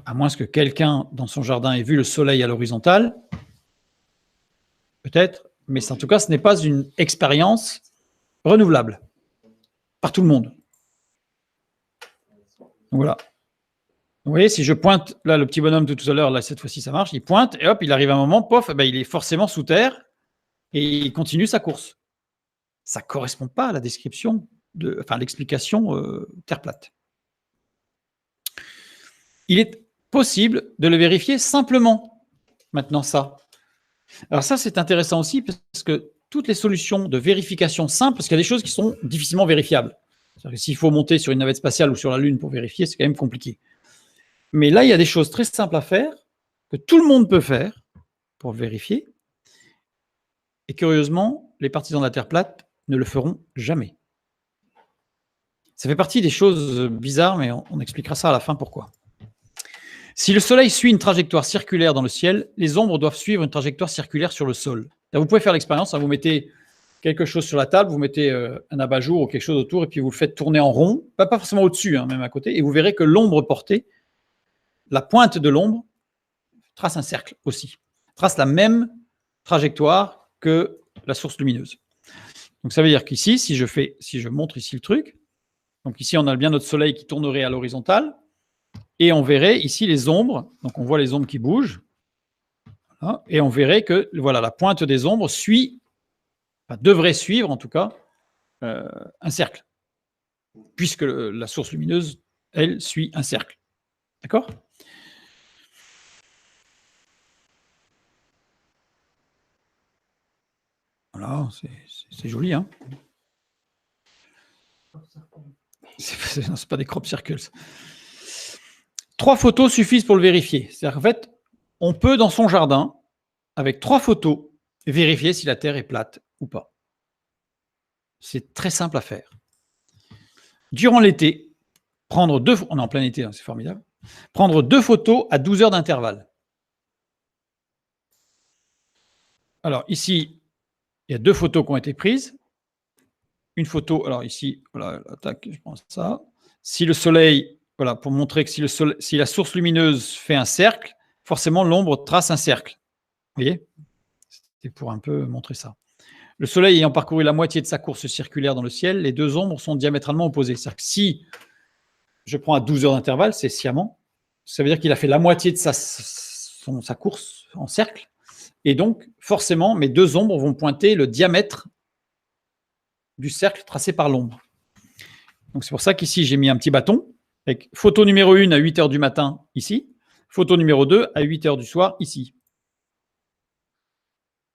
à moins que quelqu'un dans son jardin ait vu le soleil à l'horizontale, peut-être, mais en tout cas, ce n'est pas une expérience renouvelable par tout le monde. Donc voilà. Vous voyez, si je pointe, là, le petit bonhomme de tout à l'heure, là, cette fois-ci, ça marche, il pointe, et hop, il arrive à un moment, pof, ben, il est forcément sous terre, et il continue sa course. Ça ne correspond pas à la description, l'explication terre plate. Il est possible de le vérifier simplement, maintenant ça. Alors ça, c'est intéressant aussi, parce que toutes les solutions de vérification simples, parce qu'il y a des choses qui sont difficilement vérifiables. S'il faut monter sur une navette spatiale ou sur la Lune pour vérifier, c'est quand même compliqué. Mais là, il y a des choses très simples à faire, que tout le monde peut faire pour vérifier. Et curieusement, les partisans de la Terre plate ne le feront jamais. Ça fait partie des choses bizarres, mais on expliquera ça à la fin pourquoi. Si le Soleil suit une trajectoire circulaire dans le ciel, les ombres doivent suivre une trajectoire circulaire sur le sol. Là, vous pouvez faire l'expérience, vous mettez quelque chose sur la table, vous mettez un abat-jour ou quelque chose autour, et puis vous le faites tourner en rond, pas forcément au-dessus, même à côté, et vous verrez que l'ombre portée, la pointe de l'ombre, trace un cercle aussi, trace la même trajectoire que la source lumineuse. Donc ça veut dire qu'ici, si je montre ici le truc, donc ici on a bien notre Soleil qui tournerait à l'horizontale, et on verrait ici les ombres, donc on voit les ombres qui bougent, voilà, et on verrait que voilà, la pointe des ombres devrait suivre en tout cas un cercle, puisque la source lumineuse, elle, suit un cercle. D'accord ? Voilà, c'est joli, hein ? C'est pas des crop circles. 3 photos suffisent pour le vérifier. C'est-à-dire qu'en fait, on peut, dans son jardin, avec 3 photos, vérifier si la Terre est plate ou pas. C'est très simple à faire. Durant l'été, on est en plein été, hein, c'est formidable, prendre 2 photos à 12 heures d'intervalle. Alors ici, il y a 2 photos qui ont été prises. Une photo, alors ici, voilà, tac, je prends ça. Si le Soleil, voilà, pour montrer que si la source lumineuse fait un cercle, forcément l'ombre trace un cercle. Vous voyez ? C'est pour un peu montrer ça. Le Soleil ayant parcouru la moitié de sa course circulaire dans le ciel, les 2 ombres sont diamétralement opposées. C'est-à-dire que si je prends à 12 heures d'intervalle, c'est sciemment, ça veut dire qu'il a fait la moitié de sa course en cercle, et donc forcément mes 2 ombres vont pointer le diamètre du cercle tracé par l'ombre. Donc c'est pour ça qu'ici j'ai mis un petit bâton, avec photo numéro 1 à 8 heures du matin ici, photo numéro 2 à 8 heures du soir ici.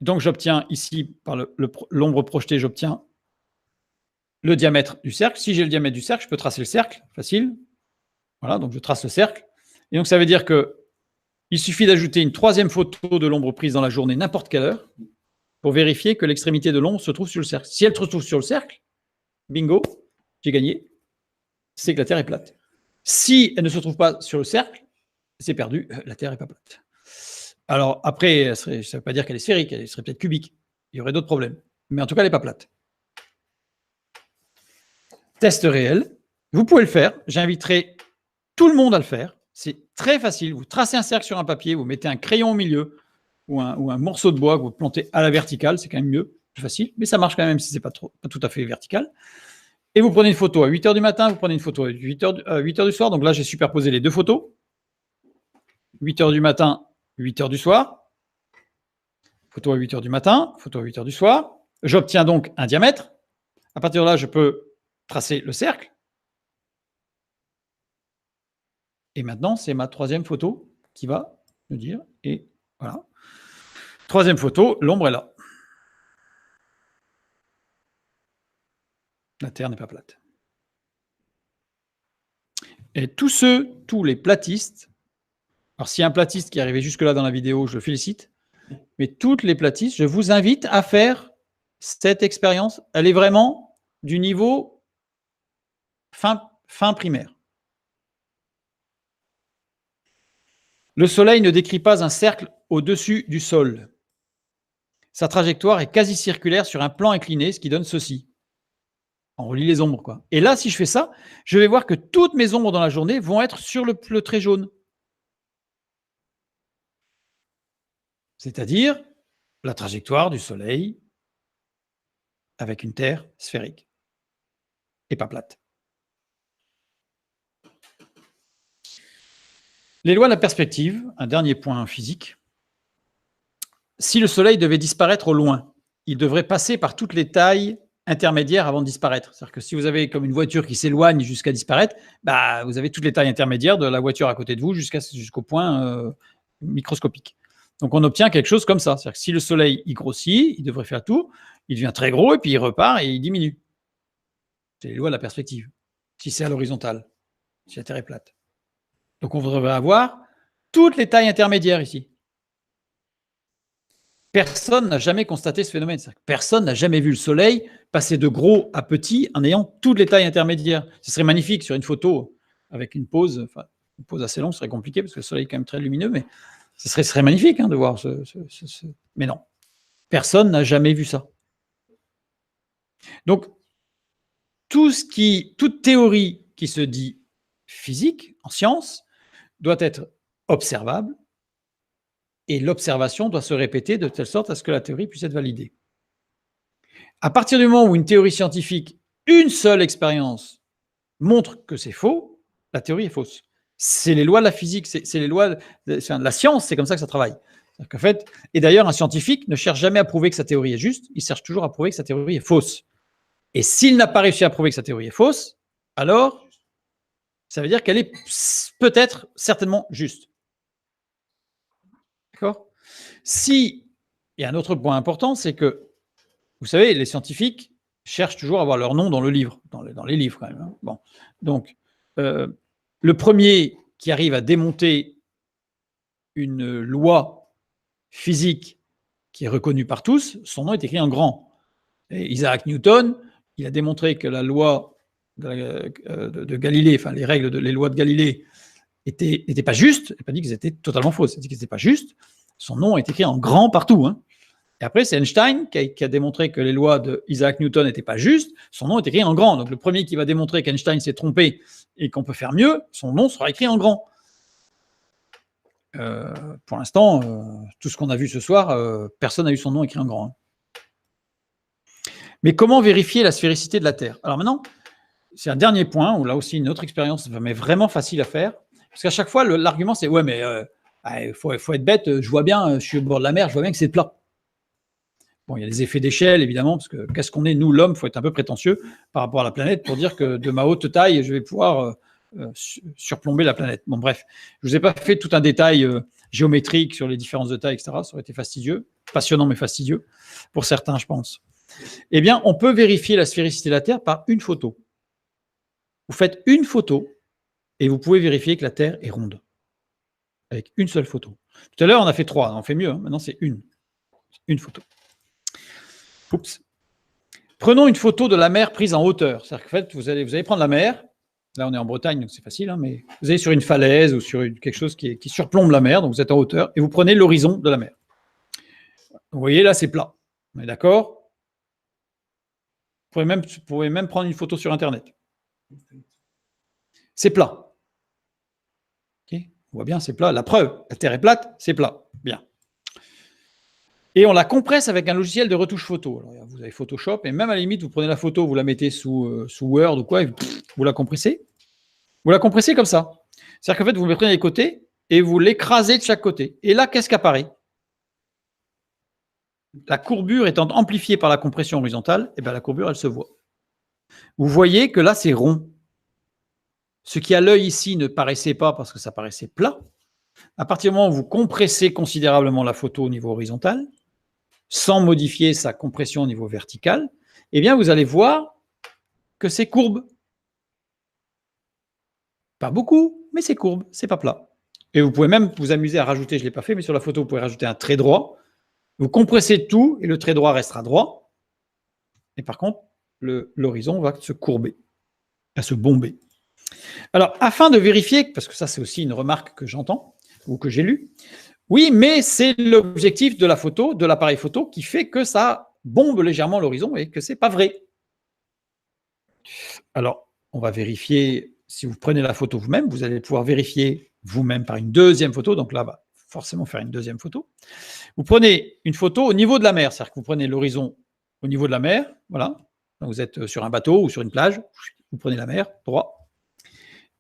Donc j'obtiens ici, par l'ombre projetée, j'obtiens le diamètre du cercle. Si j'ai le diamètre du cercle, je peux tracer le cercle, facile. Voilà, donc je trace le cercle. Et donc ça veut dire qu'il suffit d'ajouter une 3e photo de l'ombre prise dans la journée, n'importe quelle heure, pour vérifier que l'extrémité de l'ombre se trouve sur le cercle. Si elle se trouve sur le cercle, bingo, j'ai gagné, c'est que la Terre est plate. Si elle ne se trouve pas sur le cercle, c'est perdu, la Terre n'est pas plate. Alors après, ça ne veut pas dire qu'elle est sphérique, elle serait peut-être cubique. Il y aurait d'autres problèmes. Mais en tout cas, elle n'est pas plate. Test réel. Vous pouvez le faire. J'inviterai tout le monde à le faire. C'est très facile. Vous tracez un cercle sur un papier, vous mettez un crayon au milieu ou un morceau de bois que vous plantez à la verticale. C'est quand même mieux, plus facile. Mais ça marche quand même si ce n'est pas tout à fait vertical. Et vous prenez une photo à 8 heures du matin, vous prenez une photo à 8 heures du soir. Donc là, j'ai superposé les 2 photos. 8 heures du matin, 8 heures du soir. Photo à 8 heures du matin, photo à 8 heures du soir. J'obtiens donc un diamètre. À partir de là, je peux tracer le cercle. Et maintenant, c'est ma 3e photo qui va me dire. Et voilà. 3e photo, l'ombre est là. La Terre n'est pas plate. Et tous les platistes, alors s'il y a un platiste qui est arrivé jusque-là dans la vidéo, je le félicite, mais toutes les platistes, je vous invite à faire cette expérience. Elle est vraiment du niveau fin primaire. Le Soleil ne décrit pas un cercle au-dessus du sol. Sa trajectoire est quasi circulaire sur un plan incliné, ce qui donne ceci. On relie les ombres, quoi. Et là, si je fais ça, je vais voir que toutes mes ombres dans la journée vont être sur le trait jaune. c'est-à-dire la trajectoire du Soleil avec une Terre sphérique et pas plate. Les lois de la perspective, un dernier point physique. Si le Soleil devait disparaître au loin, il devrait passer par toutes les tailles intermédiaires avant de disparaître. C'est-à-dire que si vous avez comme une voiture qui s'éloigne jusqu'à disparaître, bah, vous avez toutes les tailles intermédiaires de la voiture à côté de vous jusqu'au point microscopique. Donc on obtient quelque chose comme ça. C'est-à-dire que si le Soleil il grossit, il devrait faire tout, il devient très gros et puis il repart et il diminue. C'est les lois de la perspective. Si c'est à l'horizontale, si la Terre est plate. Donc on devrait avoir toutes les tailles intermédiaires ici. Personne n'a jamais constaté ce phénomène. Personne n'a jamais vu le Soleil passer de gros à petit en ayant toutes les tailles intermédiaires. Ce serait magnifique sur une photo avec une pause assez longue, ce serait compliqué parce que le Soleil est quand même très lumineux, mais ce serait magnifique de voir Mais non, personne n'a jamais vu ça. Donc, toute théorie qui se dit physique, en science, doit être observable, et l'observation doit se répéter de telle sorte à ce que la théorie puisse être validée. À partir du moment où une théorie scientifique, une seule expérience, montre que c'est faux, la théorie est fausse. C'est les lois de la physique, c'est les lois de la science, c'est comme ça que ça travaille. En fait, et d'ailleurs, un scientifique ne cherche jamais à prouver que sa théorie est juste, il cherche toujours à prouver que sa théorie est fausse. Et s'il n'a pas réussi à prouver que sa théorie est fausse, alors ça veut dire qu'elle est peut-être certainement juste. D'accord ? Si, il y a un autre point important, c'est que, vous savez, les scientifiques cherchent toujours à avoir leur nom dans le livre, dans les livres quand même. Bon. Donc, le premier qui arrive à démonter une loi physique qui est reconnue par tous, son nom est écrit en grand. Et Isaac Newton, il a démontré que la loi de Galilée, enfin les lois de Galilée n'étaient pas justes. Il n'a pas dit qu'elles étaient totalement fausses, il a dit qu'elles n'étaient pas justes. Son nom est écrit en grand partout. Et après, c'est Einstein qui a démontré que les lois d'Isaac Newton n'étaient pas justes. Son nom est écrit en grand. Donc le premier qui va démontrer qu'Einstein s'est trompé et qu'on peut faire mieux, son nom sera écrit en grand. Pour l'instant, tout ce qu'on a vu ce soir, personne n'a eu son nom écrit en grand. Mais comment vérifier la sphéricité de la Terre? Alors maintenant, c'est un dernier point, où là aussi une autre expérience, mais vraiment facile à faire. Parce qu'à chaque fois, l'argument c'est « ouais, mais il faut être bête, je vois bien, je suis au bord de la mer, je vois bien que c'est plat ». Bon, il y a des effets d'échelle, évidemment, parce que qu'est-ce qu'on est, nous, l'homme, il faut être un peu prétentieux par rapport à la planète pour dire que de ma haute taille, je vais pouvoir surplomber la planète. Bon, bref, je ne vous ai pas fait tout un détail géométrique sur les différences de taille, etc. Ça aurait été fastidieux, passionnant, mais fastidieux, pour certains, je pense. Eh bien, on peut vérifier la sphéricité de la Terre par une photo. Vous faites une photo et vous pouvez vérifier que la Terre est ronde. Avec une seule photo. Tout à l'heure, on a fait 3, on fait mieux, maintenant c'est une photo. Oups. Prenons une photo de la mer prise en hauteur. C'est-à-dire qu'en fait, vous allez prendre la mer. Là, on est en Bretagne, donc c'est facile, mais vous allez sur une falaise ou sur quelque chose qui surplombe la mer, donc vous êtes en hauteur, et vous prenez l'horizon de la mer. Vous voyez, là, c'est plat. On est d'accord ? Vous pouvez même prendre une photo sur Internet. C'est plat. Okay, on voit bien, c'est plat. La preuve, la Terre est plate, c'est plat. Bien. Et on la compresse avec un logiciel de retouche photo. Alors, vous avez Photoshop, et même à la limite, vous prenez la photo, vous la mettez sous Word ou quoi, et vous la compressez. Vous la compressez comme ça. C'est-à-dire qu'en fait, vous le prenez des côtés, et vous l'écrasez de chaque côté. Et là, qu'est-ce qui apparaît? La courbure étant amplifiée par la compression horizontale, et bien la courbure, elle se voit. Vous voyez que là, c'est rond. Ce qui à l'œil ici ne paraissait pas parce que ça paraissait plat. À partir du moment où vous compressez considérablement la photo au niveau horizontal, sans modifier sa compression au niveau vertical, eh bien, vous allez voir que c'est courbe. Pas beaucoup, mais c'est courbe, c'est pas plat. Et vous pouvez même vous amuser à rajouter, je ne l'ai pas fait, mais sur la photo, vous pouvez rajouter un trait droit. Vous compressez tout et le trait droit restera droit. Et par contre, l'horizon va se courber, va se bomber. Alors, afin de vérifier, parce que ça, c'est aussi une remarque que j'entends ou que j'ai lue, oui, mais c'est l'objectif de la photo, de l'appareil photo, qui fait que ça bombe légèrement l'horizon et que c'est pas vrai. Alors, on va vérifier, si vous prenez la photo vous-même, vous allez pouvoir vérifier vous-même par une deuxième photo. Donc là, forcément faire une deuxième photo. Vous prenez une photo au niveau de la mer, c'est-à-dire que vous prenez l'horizon au niveau de la mer, voilà. Donc vous êtes sur un bateau ou sur une plage, vous prenez la mer, droit,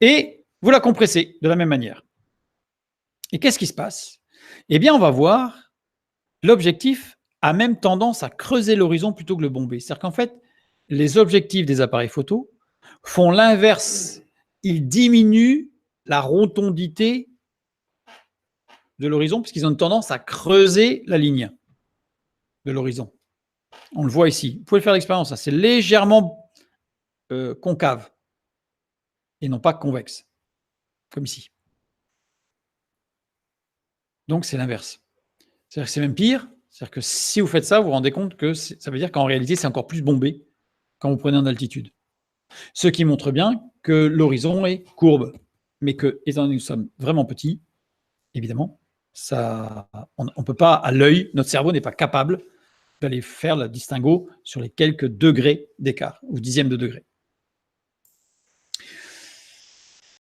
et vous la compressez de la même manière. Et qu'est-ce qui se passe? Eh bien, on va voir, l'objectif a même tendance à creuser l'horizon plutôt que le bomber. C'est-à-dire qu'en fait, les objectifs des appareils photo font l'inverse. Ils diminuent la rotondité de l'horizon puisqu'ils ont une tendance à creuser la ligne de l'horizon. On le voit ici. Vous pouvez faire l'expérience. C'est légèrement concave et non pas convexe, comme ici. Donc, c'est l'inverse. C'est-à-dire que c'est même pire. C'est-à-dire que si vous faites ça, vous vous rendez compte que ça veut dire qu'en réalité, c'est encore plus bombé quand vous prenez en altitude. Ce qui montre bien que l'horizon est courbe, mais que, étant donné que nous sommes vraiment petits, évidemment, on ne peut pas, à l'œil, notre cerveau n'est pas capable d'aller faire le distinguo sur les quelques degrés d'écart, ou dixièmes de degré.